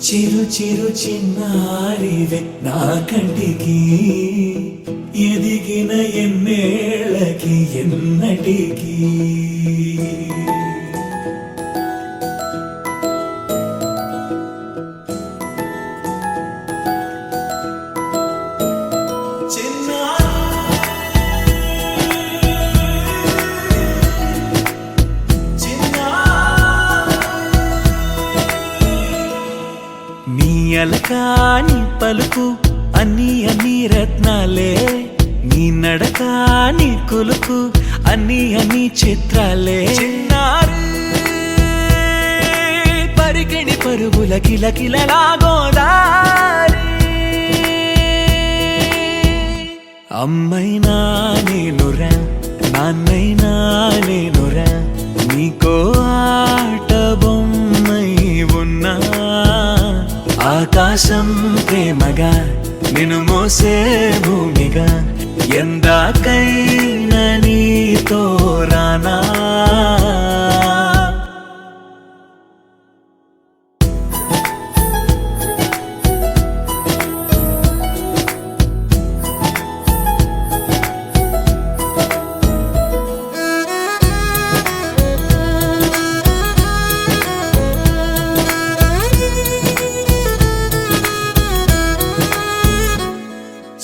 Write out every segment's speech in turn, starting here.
చిరు చిరు చిన్నారివే నా కంటికి ఎదిగిన ఎన్నేళ్ళకి ఎన్నటికి అలకాని పలుకు అన్ని అన్ని రత్నాలే నీ నడక నీ కులుకు అన్ని అన్ని చిత్రాలే చిన్నారు పరికిణి పరుగుల కిలకిలలా గోదారి అమ్మైనా నేనురా నాన్నైనా నేనురా నీకో ఆట బొమ్మై ఉన్నా ఆకాశం ప్రేమగా నిన్ను మోసే భూమిగా ఎందాకైనా నీతో రానా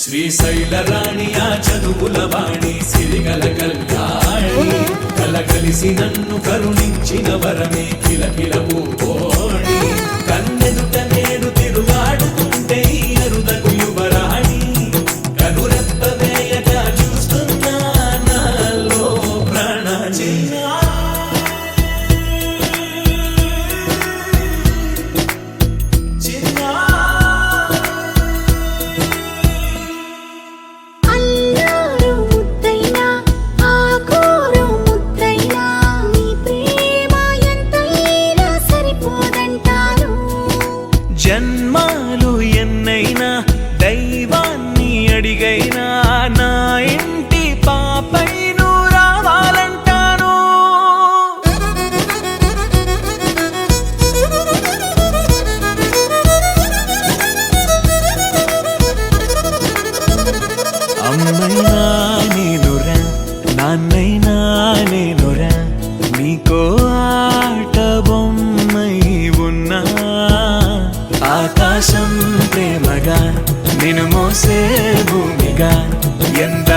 శ్రీశైల రాణి ఆ చదువుల వాణి సిరిగల కళ్యాణి కలకలిసి నన్ను కరుణించిన వరమే కిలకిల పూకోణి కన్నెదుట నేడు తిరుగాడుతుంటే అరుదకు యువరాణి కనురెప్ప వేయక చూస్తున్నా నాలో ప్రాణ జన్మాలు ఎన్నైనా దైవాన్ని అడిగైనా నా ఇంటి పాపై నువ్వు రావాలంటాను అమ్మైనా నేనురా నాన్నైనా నేనురా నీకో ఆట బొమ్మై ఉన్నా ఆకాశం ప్రేమగా నిన్ను మోసే భూమిగా ఎంత